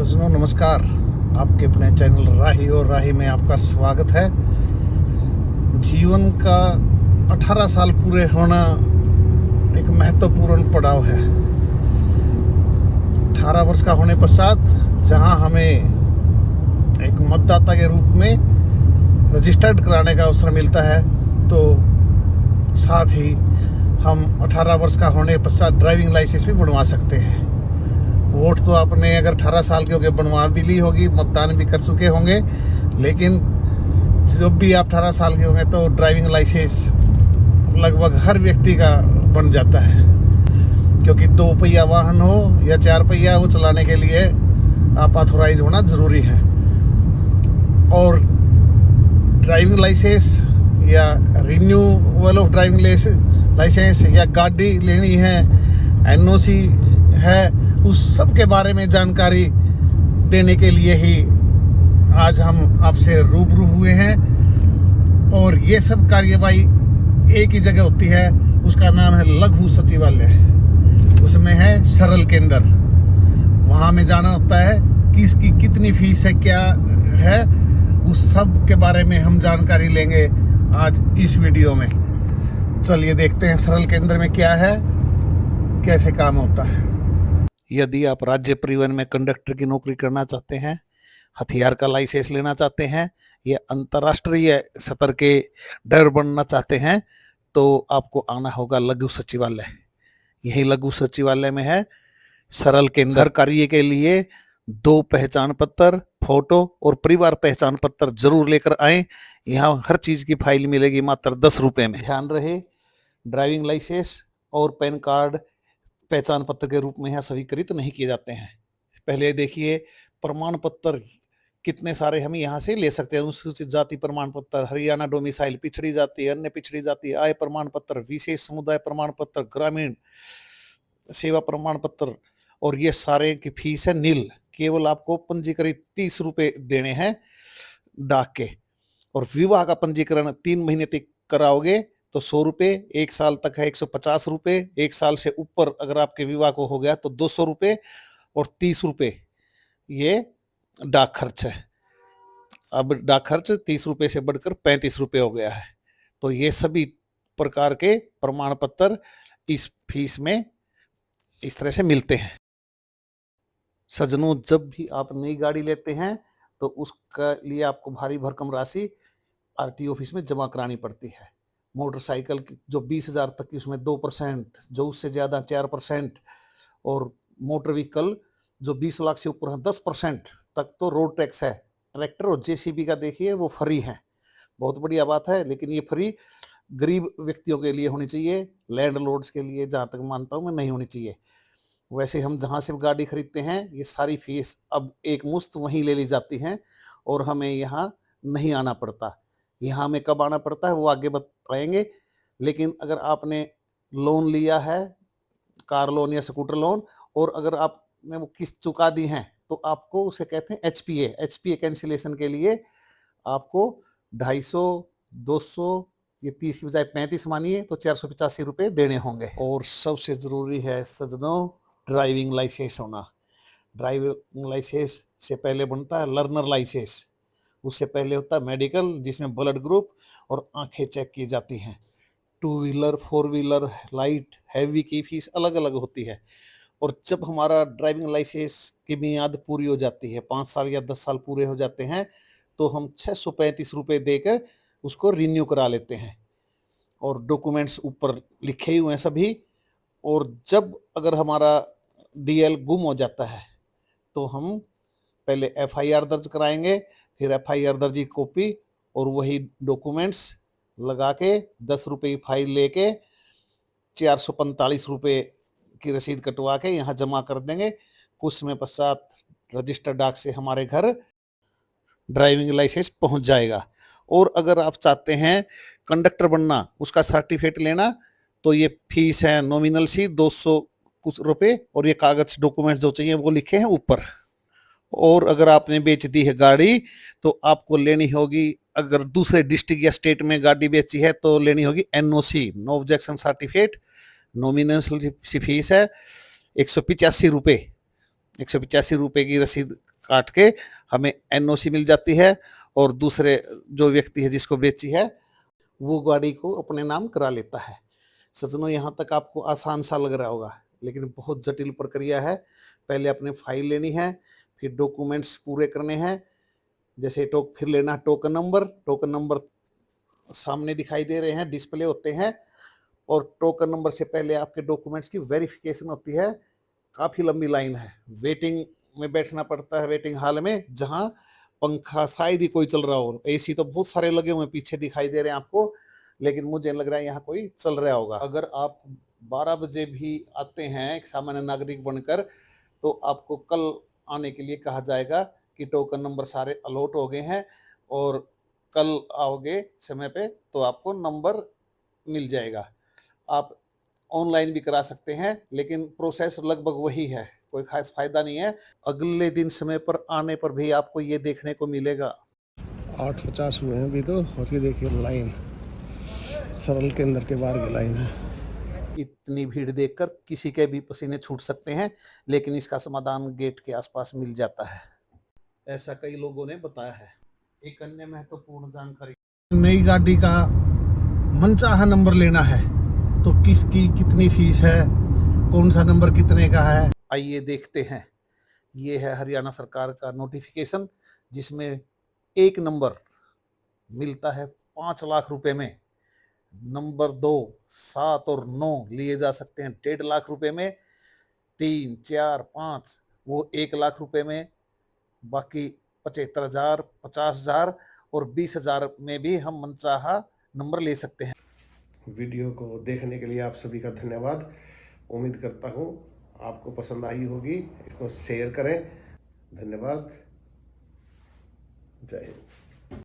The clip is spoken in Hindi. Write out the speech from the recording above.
सज्जनों नमस्कार। आपके अपने चैनल राही और राही में आपका स्वागत है। जीवन का 18 साल पूरे होना एक महत्वपूर्ण पड़ाव है। 18 वर्ष का होने पश्चात जहां हमें एक मतदाता के रूप में रजिस्टर्ड कराने का अवसर मिलता है, तो साथ ही हम 18 वर्ष का होने पश्चात ड्राइविंग लाइसेंस भी बनवा सकते हैं। वोट तो आपने अगर 18 साल के हो गए बनवा भी ली होगी, मतदान भी कर चुके होंगे, लेकिन जब भी आप 18 साल के होंगे तो ड्राइविंग लाइसेंस लगभग हर व्यक्ति का बन जाता है, क्योंकि 2 पहिया वाहन हो या 4 पहिया हो, चलाने के लिए आप ऑथोराइज होना ज़रूरी है। और ड्राइविंग लाइसेंस या रिन्यूअल ऑफ ड्राइविंग लाइसेंस या गाड़ी लेनी है, एनओसी है, उस सब के बारे में जानकारी देने के लिए ही आज हम आपसे रूबरू हुए हैं। और ये सब कार्यवाही एक ही जगह होती है, उसका नाम है लघु सचिवालय। उसमें है सरल केंद्र। वहाँ में जाना होता है कि इसकी कितनी फीस है, क्या है, उस सब के बारे में हम जानकारी लेंगे आज इस वीडियो में। चलिए देखते हैं सरल केंद्र में क्या है, कैसे काम होता है। यदि आप राज्य परिवहन में कंडक्टर की नौकरी करना चाहते हैं, हथियार का लाइसेंस लेना चाहते हैं या अंतर्राष्ट्रीय स्तर के ड्राइवर बनना चाहते हैं, तो आपको आना होगा लघु सचिवालय। यही लघु सचिवालय में है सरल केंद्र। हर कार्य के लिए 2 पहचान पत्र, फोटो और परिवार पहचान पत्र जरूर लेकर आए। यहाँ हर चीज़ की फाइल मिलेगी मात्र 10 रुपये में। ध्यान रहे, ड्राइविंग लाइसेंस और पैन कार्ड पहचान पत्र के रूप में यहाँ स्वीकृत नहीं किए जाते हैं। पहले देखिए प्रमाण पत्र कितने सारे हम यहाँ से ले सकते हैं। अनुसूचित जाति प्रमाण पत्र, हरियाणा डोमिसाइल, पिछड़ी जाति, अन्य पिछड़ी जाति, आय प्रमाण पत्र, विशेष समुदाय प्रमाण पत्र, ग्रामीण सेवा प्रमाण पत्र। और ये सारे की फीस है नील। केवल आपको पंजीकृत 30 रुपये देने हैं डाक के। और विवाह का पंजीकरण 3 महीने तक कराओगे तो 100 रुपये, 1 साल तक है 150 रुपये, 1 साल से ऊपर अगर आपके विवाह को हो गया तो 200 रुपये और 30 रुपये ये डाक खर्च है। अब डाक खर्च 30 रुपये से बढ़कर 35 रुपये हो गया है। तो ये सभी प्रकार के प्रमाण पत्र इस फीस में इस तरह से मिलते हैं। सज्जनों, जब भी आप नई गाड़ी लेते हैं तो उसका लिए आपको भारी भरकम राशि आरटीओ ऑफिस में जमा करानी पड़ती है। मोटरसाइकिल की जो 20,000 तक की उसमें 2%, जो उससे ज़्यादा 4%, और मोटर व्हीकल जो 20 लाख से ऊपर है 10% तक तो रोड टैक्स है। ट्रैक्टर और जेसीबी का देखिए वो फ्री है, बहुत बढ़िया बात है, लेकिन ये फ्री गरीब व्यक्तियों के लिए होनी चाहिए, लैंडलॉर्ड्स के लिए जहाँ तक मानता हूँ मैं नहीं होनी चाहिए। वैसे हम जहाँ से गाड़ी खरीदते हैं ये सारी फीस अब एक मुश्त वहीं ले ली जाती हैं और हमें यहाँ नहीं आना पड़ता। यहाँ हमें कब आना पड़ता है वो आगे बताएंगे। लेकिन अगर आपने लोन लिया है, कार लोन या स्कूटर लोन, और अगर आपने वो किस्त चुका दी हैं तो आपको उसे कहते हैं एचपीए कैंसिलेशन के लिए आपको 250, 200, ये 30 की बजाय 35 मानिए तो 485 रुपये देने होंगे। और सबसे ज़रूरी है सज्जनों, ड्राइविंग लाइसेंस होना। ड्राइविंग लाइसेंस से पहले बनता है लर्नर लाइसेंस, उससे पहले होता है मेडिकल, जिसमें ब्लड ग्रुप और आंखें चेक की जाती हैं। 2 व्हीलर, 4 व्हीलर, लाइट, हैवी की फीस अलग अलग होती है। और जब हमारा ड्राइविंग लाइसेंस की मियाद पूरी हो जाती है, 5 साल या 10 साल पूरे हो जाते हैं, तो हम 635 रुपये देकर उसको रिन्यू करा लेते हैं। और डॉक्यूमेंट्स ऊपर लिखे हुए हैं सभी। और जब अगर हमारा डीएल गुम हो जाता है तो हम पहले एफआईआर दर्ज कराएंगे, फिर एफआईआर दर्ज की कॉपी और वही डॉक्यूमेंट्स लगा के 10 रुपये की फाइल लेके 445 रुपये की रसीद कटवा के यहाँ जमा कर देंगे। कुछ समय पश्चात रजिस्टर डाक से हमारे घर ड्राइविंग लाइसेंस पहुँच जाएगा। और अगर आप चाहते हैं कंडक्टर बनना, उसका सर्टिफिकेट लेना, तो ये फीस है नॉमिनल सी 200 कुछ रुपये, और ये कागज डॉक्यूमेंट्स जो चाहिए वो लिखे हैं ऊपर। और अगर आपने बेच दी है गाड़ी तो आपको लेनी होगी, अगर दूसरे डिस्ट्रिक्ट या स्टेट में गाड़ी बेची है तो लेनी होगी NOC, no objection certificate. Nominal सी फीस है 185 रुपये। 185 रुपये की रसीद काट के हमें एनओसी मिल जाती है और दूसरे जो व्यक्ति है जिसको बेची है वो गाड़ी को अपने नाम करा लेता है। सज्जनों, यहाँ तक आपको आसान सा लग रहा होगा, लेकिन बहुत जटिल प्रक्रिया है। पहले अपने फाइल लेनी है, फिर डॉक्यूमेंट्स पूरे करने हैं, जैसे फिर लेना टोकन नंबर सामने दिखाई दे रहे हैं, डिस्प्ले होते हैं, और टोकन नंबर से पहले आपके डॉक्यूमेंट्स की वेरिफिकेशन होती है। काफ़ी लंबी लाइन है, वेटिंग में बैठना पड़ता है, वेटिंग हॉल में, जहाँ पंखा शायद ही कोई चल रहा हो। एसी तो बहुत सारे लगे हुए पीछे दिखाई दे रहे हैं आपको, लेकिन मुझे लग रहा है यहाँ कोई चल रहा होगा। अगर आप 12 बजे भी आते हैं एक सामान्य नागरिक बनकर, तो आपको कल आने के लिए कहा जाएगा कि टोकन नंबर सारे अलॉट हो गए हैं, और कल आओगे समय पे तो आपको नंबर मिल जाएगा। आप ऑनलाइन भी करा सकते हैं, लेकिन प्रोसेस लगभग वही है, कोई खास फायदा नहीं है। अगले दिन समय पर आने पर भी आपको ये देखने को मिलेगा। 8:50 हुए हैं अभी तो, और ये देखिए लाइन, सरल केंद्र के बाहर की लाइन है। इतनी भीड़ देखकर किसी के भी पसीने छूट सकते हैं, लेकिन इसका समाधान गेट के आसपास मिल जाता है, ऐसा कई लोगों ने बताया है। एक अन्य महत्वपूर्ण जानकारी, नई गाड़ी का मनचाहा नंबर लेना है तो किसकी कितनी फीस है, कौन सा नंबर कितने का है, आइए देखते हैं। ये है हरियाणा सरकार का नोटिफिकेशन, जिसमें एक नंबर मिलता है 5 लाख रुपए में। नंबर 2, 7 और 9 लिए जा सकते हैं 1.5 लाख रुपए में। 3, 4, 5 वो 1 लाख रुपए में। बाकी 75,000, 50,000 और 20,000 में भी हम मनचाहा नंबर ले सकते हैं। वीडियो को देखने के लिए आप सभी का धन्यवाद। उम्मीद करता हूँ आपको पसंद आई होगी। इसको शेयर करें। धन्यवाद। जय हिंद।